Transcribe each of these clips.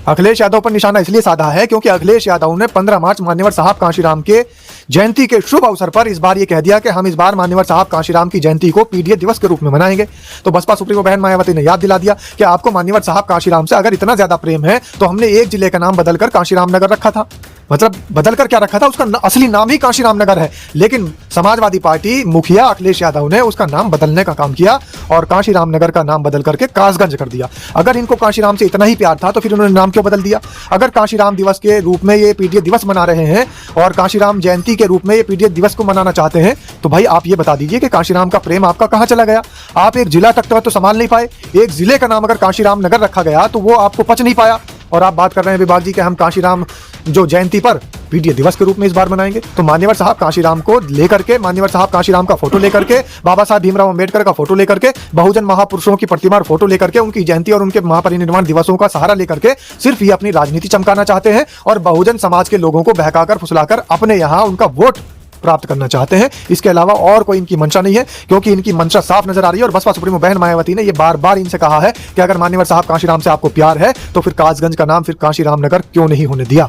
अखिलेश यादव पर निशाना इसलिए साधा है क्योंकि अखिलेश यादव ने 15 मार्च मान्यवर साहब कांशीराम के जयंती के शुभ अवसर पर इस बार ये कह दिया कि हम इस बार मान्यवर साहब कांशीराम की जयंती को पीडीए दिवस के रूप में मनाएंगे। तो बसपा सुप्रीमो बहन मायावती ने याद दिला दिया कि आपको मान्यवर साहब कांशीराम से अगर इतना ज्यादा प्रेम है तो हमने एक जिले का नाम बदलकर कांशीराम नगर रखा था। मतलब बदलकर क्या रखा था, उसका असली नाम ही कांशीराम नगर है, लेकिन समाजवादी पार्टी मुखिया अखिलेश यादव ने उसका नाम बदलने का काम किया और कांशीराम नगर का नाम बदल करके कासगंज कर दिया। अगर इनको कांशीराम से इतना ही प्यार था तो फिर उन्होंने नाम क्यों बदल दिया? अगर कांशीराम दिवस के रूप में ये पीडीए दिवस मना रहे हैं और कांशीराम जयंती के रूप में ये पीडीए दिवस को मनाना चाहते हैं तो भाई आप ये बता दीजिए कि कांशीराम का प्रेम आपका कहां चला गया? आप एक जिला तक तो संभाल नहीं पाए, एक जिले का नाम अगर कांशीराम नगर रखा गया तो वो आपको पच नहीं पाया, और आप बात कर रहे हैं विभाग जी कि हम कांशीराम जो जयंती पर पीडीए दिवस के रूप में इस बार मनाएंगे। तो मान्यवर साहब कांशीराम को लेकर के, मान्यवर साहब कांशीराम का फोटो लेकर के, बाबा साहब भीमराव अंबेडकर का फोटो लेकर के, बहुजन महापुरुषों की प्रतिमा और फोटो लेकर के, उनकी जयंती और उनके महापरिनिर्वाण दिवसों का सहारा लेकर के सिर्फ ये अपनी राजनीति चमकाना चाहते हैं और बहुजन समाज के लोगों को बहकाकर फुसलाकर अपने यहाँ उनका वोट प्राप्त करना चाहते हैं। इसके अलावा और कोई इनकी मंशा नहीं है, क्योंकि इनकी मंशा साफ नजर आ रही है। और बसपा सुप्रीमो बहन मायावती ने ये बार बार इनसे कहा है कि अगर मान्यवर साहब कांशीराम से आपको प्यार है तो फिर कासगंज का नाम फिर कांशीराम नगर क्यों नहीं होने दिया।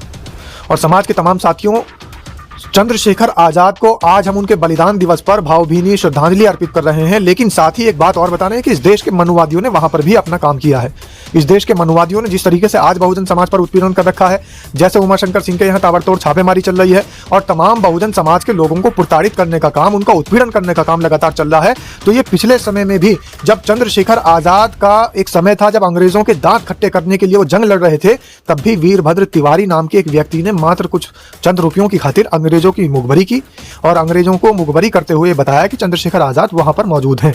और समाज के तमाम साथियों, चंद्रशेखर आजाद को आज हम उनके बलिदान दिवस पर भावभीनी श्रद्धांजलि अर्पित कर रहे हैं, लेकिन साथ ही एक बात और बता रहे हैं कि इस देश के मनुवादियों ने वहां पर भी अपना काम किया है। इस देश के मनुवादियों ने जिस तरीके से आज बहुजन समाज पर उत्पीड़न कर रखा है, जैसे उमाशंकर सिंह के यहाँ ताबड़तोड़ छापेमारी चल रही है और तमाम बहुजन समाज के लोगों को प्रताड़ित करने का काम, उनका उत्पीड़न करने का काम लगातार चल रहा है। तो ये पिछले समय में भी जब चंद्रशेखर आजाद का एक समय था जब अंग्रेजों के दांत खट्टे करने के लिए वो जंग लड़ रहे थे, तब भी वीरभद्र तिवारी नाम के एक व्यक्ति ने मात्र कुछ चंद रुपयों की खातिर अंग्रेजों की मुखबरी की और अंग्रेजों को मुखबरी करते हुए बताया कि चंद्रशेखर आजाद वहां पर मौजूद हैं।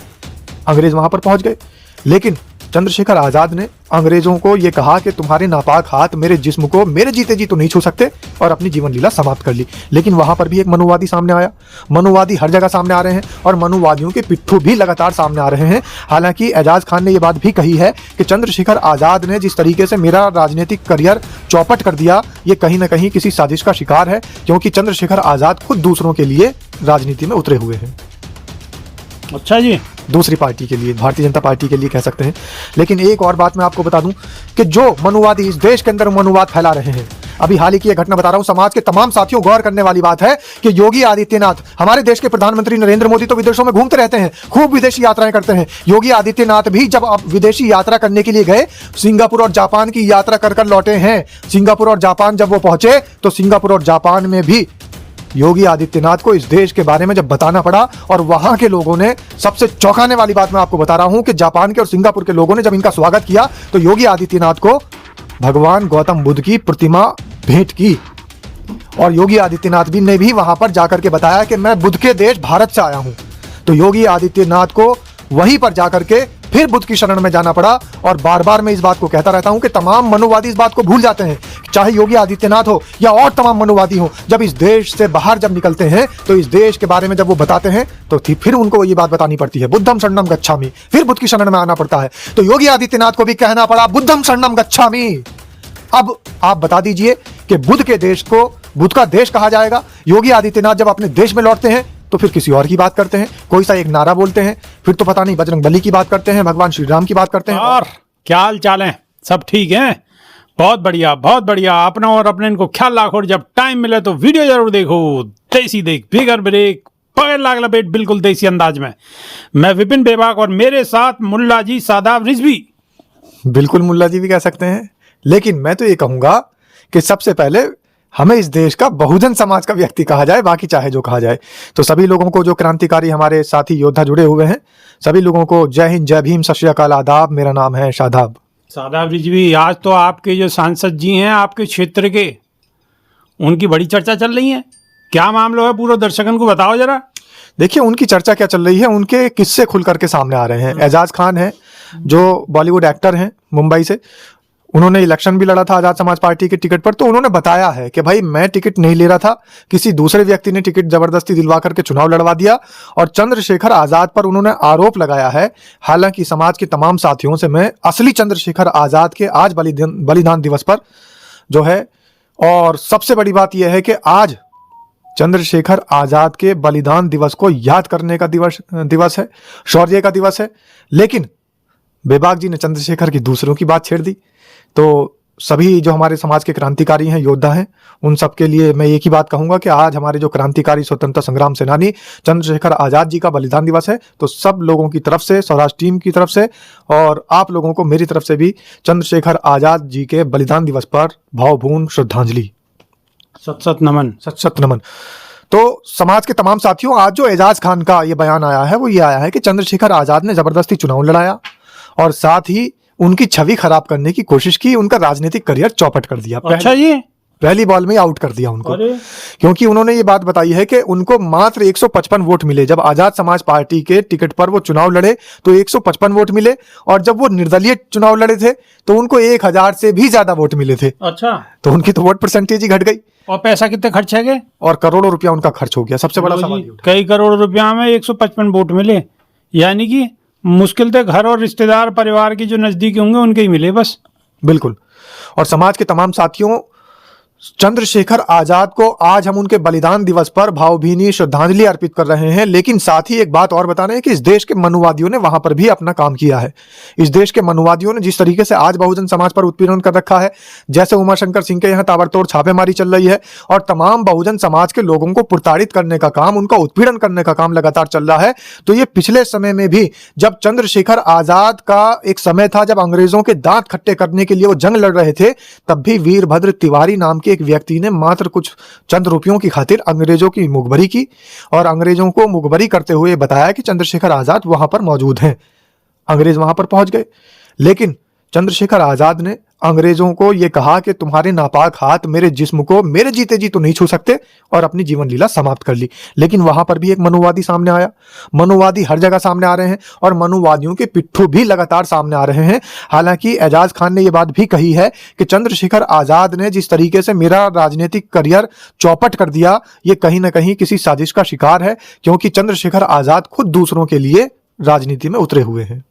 अंग्रेज वहां पर पहुंच गए, लेकिन चंद्रशेखर आजाद ने अंग्रेजों को यह कहा कि तुम्हारे नापाक हाथ मेरे जिस्म को मेरे जीते जी तो नहीं छू सकते, और अपनी जीवन लीला समाप्त कर ली। लेकिन वहां पर भी एक मनुवादी सामने आया। मनुवादी हर जगह सामने आ रहे हैं और मनुवादियों के पिट्ठू भी लगातार सामने आ रहे हैं। हालांकि एजाज खान ने यह बात भी कही है कि चंद्रशेखर आजाद ने जिस तरीके से मेरा राजनीतिक करियर चौपट कर दिया, ये कहीं ना कहीं किसी साजिश का शिकार है, क्योंकि चंद्रशेखर आजाद खुद दूसरों के लिए राजनीति में उतरे हुए हैं। अच्छा जी, दूसरी पार्टी के लिए, भारतीय जनता पार्टी के लिए कह सकते हैं। लेकिन एक और बात मैं आपको बता दूं कि जो मनुवादी इस देश के अंदर मनुवाद फैला रहे हैं, अभी हाल ही की घटना बता रहा हूं, समाज के तमाम साथियों गौर करने वाली बात है कि योगी आदित्यनाथ, हमारे देश के प्रधानमंत्री नरेंद्र मोदी तो विदेशों में घूमते रहते हैं, खूब विदेशी यात्राएं करते हैं। योगी आदित्यनाथ भी जब विदेशी यात्रा करने के लिए गए, सिंगापुर और जापान की यात्रा कर लौटे हैं। सिंगापुर और जापान जब वो पहुंचे तो सिंगापुर और जापान में भी योगी आदित्यनाथ को इस देश के बारे में जब बताना पड़ा, और वहां के लोगों ने, सबसे चौंकाने वाली बात मैं आपको बता रहा हूं कि जापान के और सिंगापुर के लोगों ने जब इनका स्वागत किया तो योगी आदित्यनाथ को भगवान गौतम बुद्ध की प्रतिमा भेंट की। और योगी आदित्यनाथ भी ने भी वहां पर जाकर के बताया कि मैं बुद्ध के देश भारत से आया हूं। तो योगी आदित्यनाथ को वहीं पर जाकर के फिर बुद्ध की शरण में जाना पड़ा। और बार बार मैं इस बात को कहता रहता हूं कि तमाम मनुवादी इस बात को भूल जाते हैं, चाहे योगी आदित्यनाथ हो या और तमाम मनुवादी हो, जब इस देश से बाहर जब निकलते हैं तो इस देश के बारे में जब वो बताते हैं तो फिर उनको ये बात बतानी पड़ती है, बुद्धम शरणम गच्छामि, फिर बुद्ध की शरण में आना पड़ता है। तो योगी आदित्यनाथ को भी कहना पड़ा बुद्धम शरणम गच्छामि। अब आप बता दीजिए कि बुद्ध के देश को बुद्ध का देश कहा जाएगा। योगी आदित्यनाथ जब अपने देश में लौटते हैं तो फिर किसी और की बात करते हैं, कोई सा एक नारा बोलते हैं, फिर तो पता नहीं बजरंग बली की बात करते हैं, भगवान श्री राम की बात करते हैं। और क्या हाल चाल है? सब ठीक है? बहुत बढ़िया, बहुत बढ़िया। अपना और अपने इनको ख्याल रखो, और जब टाइम मिले तो वीडियो जरूर देखो। देसी देख, बिगर ब्रेक, पकड़ लाग लपेट, बिल्कुल देसी अंदाज में। मैं विपिन बेबाक और मेरे साथ मुल्ला जी सादाब रिजवी। बिल्कुल मुल्ला जी भी कह सकते हैं, लेकिन मैं तो ये कहूंगा कि सबसे पहले हमें इस देश का बहुजन समाज का व्यक्ति कहा जाए, बाकी चाहे जो कहा जाए। तो सभी लोगों को, जो क्रांतिकारी हमारे साथी योद्धा जुड़े हुए हैं, सभी लोगों को जय हिंद, जय भीम, सत श्री अकाल, आदाब। मेरा नाम है शादाब। सादाब रिजवी, आज तो आपके जो सांसद जी हैं आपके क्षेत्र के, उनकी बड़ी चर्चा चल रही है। क्या मामला है, पूरा दर्शकन को बताओ जरा। देखिए उनकी चर्चा क्या चल रही है, उनके किस्से खुल करके सामने आ रहे हैं। एजाज खान है जो बॉलीवुड एक्टर हैं मुंबई से, उन्होंने इलेक्शन भी लड़ा था आजाद समाज पार्टी के टिकट पर। तो उन्होंने बताया है कि भाई मैं टिकट नहीं ले रहा था, किसी दूसरे व्यक्ति ने टिकट जबरदस्ती दिलवा करके चुनाव लड़वा दिया, और चंद्रशेखर आजाद पर उन्होंने आरोप लगाया है। हालांकि समाज के तमाम साथियों से मैं असली चंद्रशेखर आजाद के आज बलिदान दिवस पर जो है, और सबसे बड़ी बात यह है कि आज चंद्रशेखर आजाद के बलिदान दिवस को याद करने का दिवस है, शौर्य का दिवस है। लेकिन बेबाक जी ने चंद्रशेखर की दूसरों की बात छेड़ दी। तो सभी जो हमारे समाज के क्रांतिकारी हैं, योद्धा हैं, उन सब के लिए मैं एक ही बात कहूंगा कि आज हमारे जो क्रांतिकारी स्वतंत्रता संग्राम सेनानी चंद्रशेखर आजाद जी का बलिदान दिवस है। तो सब लोगों की तरफ से, स्वराज टीम की तरफ से और आप लोगों को मेरी तरफ से भी चंद्रशेखर आजाद जी के बलिदान दिवस पर भावपूर्ण श्रद्धांजलि, सत सत नमन। सत सत नमन। तो समाज के तमाम साथियों, आज जो एजाज खान का ये बयान आया है वो ये आया है कि चंद्रशेखर आजाद ने जबरदस्ती चुनाव लड़ाया और साथ ही उनकी छवि खराब करने की कोशिश की, उनका राजनीतिक करियर चौपट कर दिया। अच्छा जी, पहली बॉल में आउट कर दिया उनको। अरे क्योंकि उन्होंने ये बात बताई है कि उनको मात्र 155 वोट मिले। जब आजाद समाज पार्टी के टिकट पर वो चुनाव लड़े तो 155 वोट मिले, और जब वो निर्दलीय चुनाव लड़े थे तो उनको 1000 से भी ज्यादा वोट मिले थे। अच्छा, तो उनकी तो वोट परसेंटेज ही घट गई और पैसा कितने खर्च है गए? और करोड़ों रुपया उनका खर्च हो गया। सबसे बड़ा सवाल ये उठा। कई करोड़ रुपया में 155 वोट मिले, यानी कि मुश्किल से घर और रिश्तेदार परिवार के जो नजदीक होंगे उनके ही मिले बस। बिल्कुल। और समाज के तमाम साथियों, चंद्रशेखर आजाद को आज हम उनके बलिदान दिवस पर भावभीनी श्रद्धांजलि अर्पित कर रहे हैं, लेकिन साथ ही एक बात और बता रहे हैं कि इस देश के मनुवादियों ने वहां पर भी अपना काम किया है। इस देश के मनुवादियों ने जिस तरीके से आज बहुजन समाज पर उत्पीड़न कर रखा है, जैसे उमाशंकर सिंह के यहाँ ताबड़तोड़ छापेमारी चल रही है और तमाम बहुजन समाज के लोगों को प्रताड़ित करने का काम, उनका उत्पीड़न करने का काम लगातार चल रहा है। तो ये पिछले समय में भी जब चंद्रशेखर आजाद का एक समय था जब अंग्रेजों के दांत खट्टे करने के लिए वो जंग लड़ रहे थे, तब भी वीरभद्र तिवारी नाम के एक व्यक्ति ने मात्र कुछ चंद रुपयों की खातिर अंग्रेजों की मुखबरी की और अंग्रेजों को मुखबरी करते हुए बताया कि चंद्रशेखर आजाद वहां पर मौजूद हैं। अंग्रेज वहां पर पहुंच गए, लेकिन चंद्रशेखर आजाद ने अंग्रेजों को यह कहा कि तुम्हारे नापाक हाथ मेरे जिस्म को मेरे जीते जी तो नहीं छू सकते, और अपनी जीवन लीला समाप्त कर ली। लेकिन वहां पर भी एक मनुवादी सामने आया। मनुवादी हर जगह सामने आ रहे हैं और मनुवादियों के पिट्ठू भी लगातार सामने आ रहे हैं। हालांकि एजाज खान ने यह बात भी कही है कि चंद्रशेखर आजाद ने जिस तरीके से मेरा राजनीतिक करियर चौपट कर दिया, ये कहीं ना कहीं किसी साजिश का शिकार है, क्योंकि चंद्रशेखर आजाद खुद दूसरों के लिए राजनीति में उतरे हुए हैं।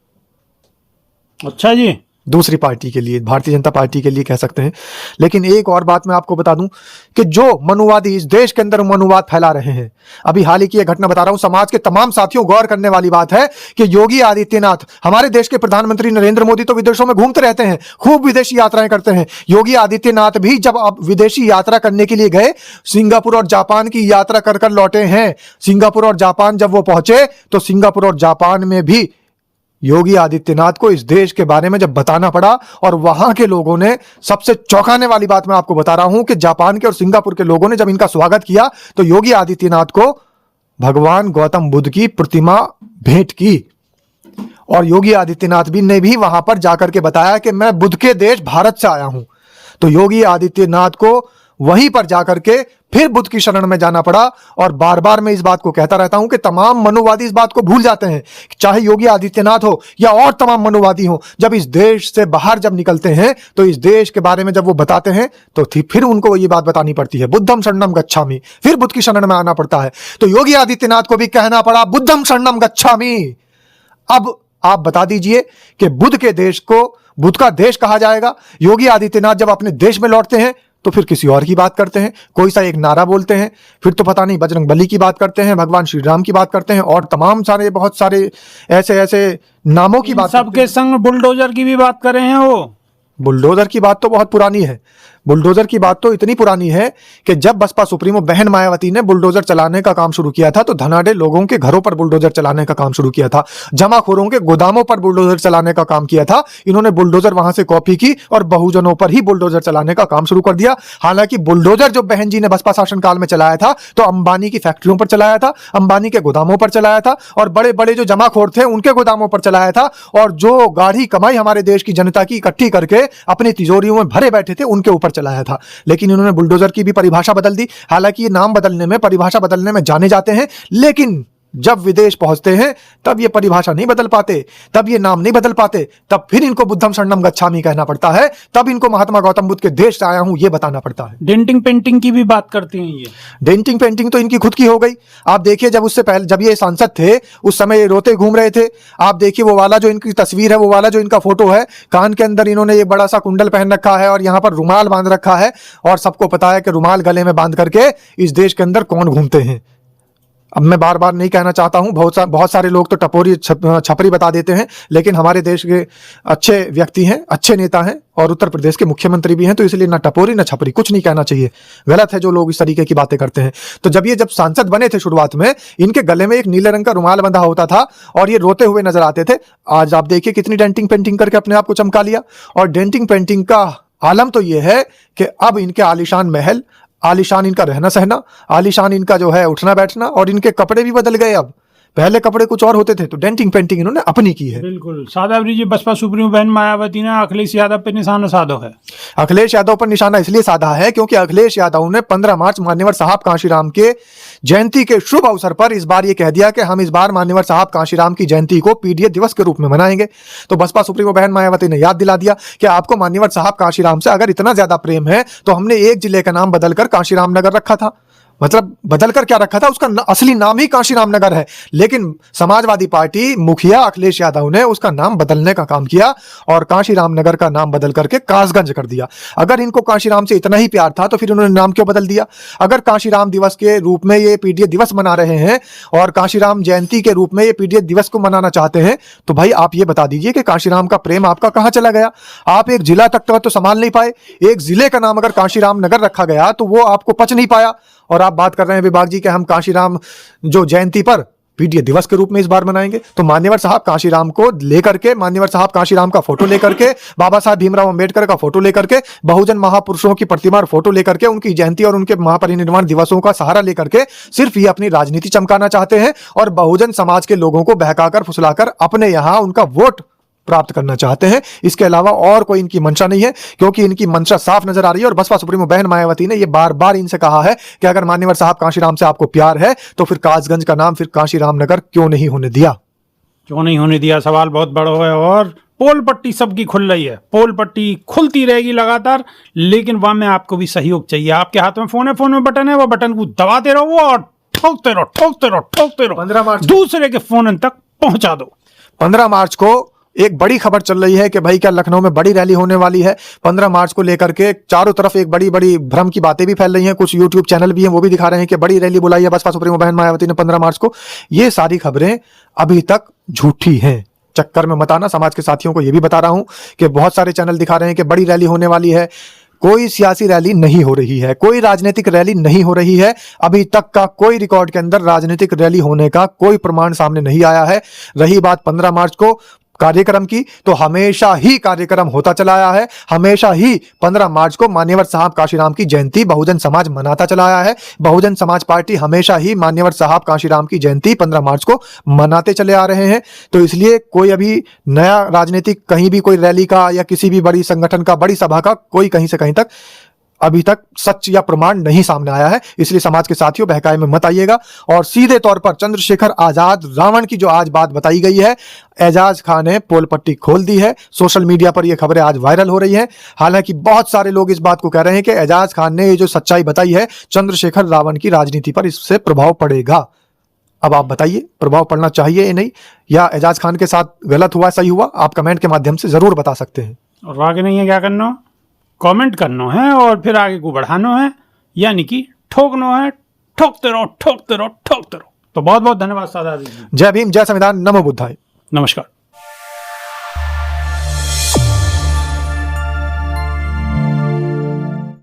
अच्छा जी, दूसरी पार्टी के लिए, भारतीय जनता पार्टी के लिए कह सकते हैं। लेकिन एक और बात मैं आपको बता दूं कि जो मनुवादी इस देश के अंदर मनुवाद फैला रहे हैं, अभी हाल ही की यह घटना बता रहा हूं, समाज के तमाम साथियों गौर करने वाली बात है कि योगी आदित्यनाथ, हमारे देश के प्रधानमंत्री नरेंद्र मोदी तो विदेशों में घूमते रहते हैं, खूब विदेशी यात्राएं करते हैं। योगी आदित्यनाथ भी जब अब विदेशी यात्रा करने के लिए गए, सिंगापुर और जापान की यात्रा कर कर लौटे हैं। सिंगापुर और जापान जब वो पहुंचे तो सिंगापुर और जापान में भी योगी आदित्यनाथ को इस देश के बारे में जब बताना पड़ा, और वहां के लोगों ने, सबसे चौंकाने वाली बात मैं आपको बता रहा हूं कि जापान के और सिंगापुर के लोगों ने जब इनका स्वागत किया तो योगी आदित्यनाथ को भगवान गौतम बुद्ध की प्रतिमा भेंट की, और योगी आदित्यनाथ भी ने भी वहां पर जाकर के बताया कि मैं बुद्ध के देश भारत से आया हूं। तो योगी आदित्यनाथ को वहीं पर जाकर के फिर बुद्ध की शरण में जाना पड़ा। और बार बार मैं इस बात को कहता रहता हूं कि तमाम मनुवादी इस बात को भूल जाते हैं, चाहे योगी आदित्यनाथ हो या और तमाम मनुवादी हो, जब इस देश से बाहर जब निकलते हैं तो इस देश के बारे में जब वो बताते हैं तो फिर उनको ये बात बतानी पड़ती है, बुद्धम शरणम गच्छामि, फिर बुद्ध की शरण में आना पड़ता है। तो योगी आदित्यनाथ को भी कहना पड़ा बुद्धम शरणम गच्छामि। अब आप बता दीजिए कि बुद्ध के देश को बुद्ध का देश कहा जाएगा। योगी आदित्यनाथ जब अपने देश में लौटते हैं तो फिर किसी और की बात करते हैं, कोई सा एक नारा बोलते हैं, फिर तो पता नहीं बजरंग बली की बात करते हैं, भगवान श्री राम की बात करते हैं, और तमाम सारे बहुत सारे ऐसे ऐसे नामों की बात। सबके संग बुलडोजर की भी बात कर रहे हैं वो। बुलडोजर की बात तो बहुत पुरानी है। बुलडोजर की बात तो इतनी पुरानी है कि जब बसपा सुप्रीमो बहन मायावती ने बुलडोजर चलाने का काम शुरू किया था तो धनाढ़े लोगों के घरों पर बुलडोजर चलाने का काम शुरू किया था, जमाखोरों के गोदामों पर बुलडोजर चलाने का काम किया था। इन्होंने बुलडोजर वहां से कॉपी की और बहुजनों पर ही बुलडोजर चलाने का काम शुरू कर दिया। हालांकि बुलडोजर जो बहन जी ने बसपा शासनकाल में चलाया था तो अंबानी की फैक्ट्रियों पर चलाया था, अंबानी के गोदामों पर चलाया था, और बड़े बड़े जो जमाखोर थे उनके गोदामों पर चलाया था, और जो गाढ़ी कमाई हमारे देश की जनता की इकट्ठी करके अपनी तिजोरियों में भरे बैठे थे उनके ऊपर चलाया था। लेकिन इन्होंने बुलडोजर की भी परिभाषा बदल दी। हालांकि ये नाम बदलने में, परिभाषा बदलने में जाने जाते हैं, लेकिन जब विदेश पहुंचते हैं तब ये परिभाषा नहीं बदल पाते, तब ये नाम नहीं बदल पाते, तब फिर इनको बुद्धम शरणम गच्छामि कहना पड़ता है, तब इनको महात्मा गौतम बुद्ध के देश से आया हूं ये बताना पड़ता है। डेंटिंग पेंटिंग की भी बात करती हैं ये। डेंटिंग पेंटिंग तो इनकी खुद की हो गई। आप देखिए जब उससे पहले जब ये सांसद थे उस समय ये रोते घूम रहे थे। आप देखिए वो वाला जो इनकी तस्वीर है, वो वाला जो इनका फोटो है, कान के अंदर इन्होंने एक बड़ा सा कुंडल पहन रखा है और यहाँ पर रुमाल बांध रखा है, और सबको पता है कि रुमाल गले में बांध करके इस देश के अंदर कौन घूमते हैं। अब मैं बार बार नहीं कहना चाहता हूं, बहुत सारे लोग तो टपोरी छपरी बता देते हैं, लेकिन हमारे देश के अच्छे व्यक्ति हैं, अच्छे नेता हैं और उत्तर प्रदेश के मुख्यमंत्री भी हैं, तो इसलिए ना टपोरी ना छपरी, कुछ नहीं कहना चाहिए। गलत है जो लोग इस तरीके की बातें करते हैं। तो जब सांसद बने थे शुरुआत में, इनके गले में एक नीले रंग का रुमाल बंधा होता था और ये रोते हुए नजर आते थे। आज आप देखिए कितनी डेंटिंग पेंटिंग करके अपने आप को चमका लिया। और डेंटिंग पेंटिंग का आलम तो ये है कि अब इनके आलीशान महल, आलीशान इनका रहना सहना, आलीशान इनका जो है उठना बैठना, और इनके कपड़े भी बदल गए। अब पहले कपड़े कुछ और होते थे, तो डेंटिंग पेंटिंग इन्होंने अपनी की है। बिल्कुल। सादावरी जी, बसपा सुप्रीमो बहन मायावती ने अखिलेश यादव पे निशाना साधा है। अखिलेश यादव पर निशाना इसलिए साधा है क्योंकि अखिलेश यादव ने 15 मार्च मान्यवर साहब कांशीराम के जयंती के शुभ अवसर पर इस बार ये कह दिया कि हम इस बार मान्यवर साहब कांशीराम की जयंती को पीडीए दिवस के रूप में मनाएंगे। तो बसपा सुप्रीमो बहन मायावती ने याद दिला दिया कि आपको मान्यवर साहब कांशीराम से अगर इतना ज्यादा प्रेम है तो हमने एक जिले का नाम बदलकर कांशीराम नगर रखा था। मतलब बदलकर क्या रखा था, उसका असली नाम ही कांशीराम नगर है, लेकिन समाजवादी पार्टी मुखिया अखिलेश यादव ने उसका नाम बदलने का काम किया और कांशीराम नगर का नाम बदल करके कासगंज कर दिया। अगर इनको कांशीराम से इतना ही प्यार था तो फिर उन्होंने नाम क्यों बदल दिया? अगर कांशीराम दिवस के रूप में ये पीडीए दिवस मना रहे हैं और कांशीराम जयंती के रूप में ये पीडीए दिवस को मनाना चाहते हैं, तो भाई आप ये बता दीजिए कि कांशीराम का प्रेम आपका कहां चला गया? आप एक जिला तक तो संभाल नहीं पाए। एक जिले का नाम अगर कांशीराम नगर रखा गया तो वो आपको पच नहीं पाया, और आप बात कर रहे हैं विभाग जी कि हम कांशीराम जो जयंती पर पीडीए दिवस के रूप में इस बार मनाएंगे। तो मान्यवर साहब कांशीराम को लेकर के, मान्यवर साहब कांशीराम का फोटो लेकर के, बाबा साहब भीमराव अंबेडकर का फोटो लेकर के, बहुजन महापुरुषों की प्रतिमा और फोटो लेकर के, उनकी जयंती और उनके महापरिनिर्वाण दिवसों का सहारा लेकर के सिर्फ ये अपनी राजनीति चमकाना चाहते हैं और बहुजन समाज के लोगों को बहकाकर फुसलाकर अपने यहां उनका वोट प्राप्त करना चाहते हैं। इसके अलावा और कोई इनकी मंशा नहीं है, क्योंकि इनकी मंशा साफ नजर आ रही है। और बसपा सुप्रीमो बहन मायावती ने यह बार बार इनसे कहा है कि अगर मान्यवर साहब कांशीराम से आपको प्यार है तो फिर कासगंज का नाम फिर कांशीराम नगर क्यों नहीं होने दिया? क्यों नहीं होने दिया? सवाल बहुत बड़ा है। और पोल पट्टी सबकी खुल रही है, पोल पट्टी खुलती रहेगी लगातार, लेकिन वहां में आपको भी सहयोग चाहिए। आपके हाथ में फोन है, फोन में बटन है, वो बटन को दबाते रहो और ठोकते रहो, ठोकते रहो, ठोकते रहो। 15 मार्च दूसरे के फोन तक पहुंचा दो। 15 मार्च को एक बड़ी खबर चल रही है कि भाई क्या लखनऊ में बड़ी रैली होने वाली है। 15 मार्च को लेकर के चारों तरफ एक बड़ी बड़ी भ्रम की बातें भी फैल रही हैं। कुछ यूट्यूब चैनल भी हैं, वो भी दिखा रहे हैं कि बड़ी रैली बुलाई है बसपा सुप्रीमो बहन मायावती ने 15 मार्च को। ये सारी खबरें अभी तक झूठी हैं, चक्कर में मत आना। समाज के साथियों को यह भी बता रहा हूं कि बहुत सारे चैनल दिखा रहे हैं कि बड़ी रैली होने वाली है। कोई सियासी रैली नहीं हो रही है, कोई राजनीतिक रैली नहीं हो रही है। अभी तक का कोई रिकॉर्ड के अंदर राजनीतिक रैली होने का कोई प्रमाण सामने नहीं आया है। रही बात 15 मार्च को कार्यक्रम की, तो हमेशा ही कार्यक्रम होता चला आया है। हमेशा ही 15 मार्च को मान्यवर साहब कांशीराम की जयंती बहुजन समाज मनाता चला आया है। बहुजन समाज पार्टी हमेशा ही मान्यवर साहब कांशीराम की जयंती 15 मार्च को मनाते चले आ रहे हैं। तो इसलिए कोई अभी नया राजनीतिक कहीं भी कोई रैली का या किसी भी बड़ी संगठन का, बड़ी सभा का कोई कहीं से कहीं तक अभी तक सच या प्रमाण नहीं सामने आया है। इसलिए समाज के साथियों बहकाए में मत आइएगा। और सीधे तौर पर चंद्रशेखर आजाद रावण की जो आज बात बताई गई है, एजाज खान ने पोल पट्टी खोल दी है। सोशल मीडिया पर यह खबरें आज वायरल हो रही हैं। हालांकि बहुत सारे लोग इस बात को कह रहे हैं कि एजाज खान ने ये जो सच्चाई बताई है चंद्रशेखर रावण की राजनीति पर, इससे प्रभाव पड़ेगा। अब आप बताइए प्रभाव पड़ना चाहिए या नहीं, या एजाज खान के साथ गलत हुआ सही हुआ? आप कमेंट के माध्यम से जरूर बता सकते हैं। और आगे नहीं है क्या करना? कमेंट करना है और फिर आगे को बढ़ाना है, यानी कि ठोकना है। ठोकते रहो, ठोकते रहो, ठोकते रहो। तो बहुत बहुत धन्यवाद सादा जी। जय भीम, जय संविधान, नमो बुद्धाय। नमस्कार।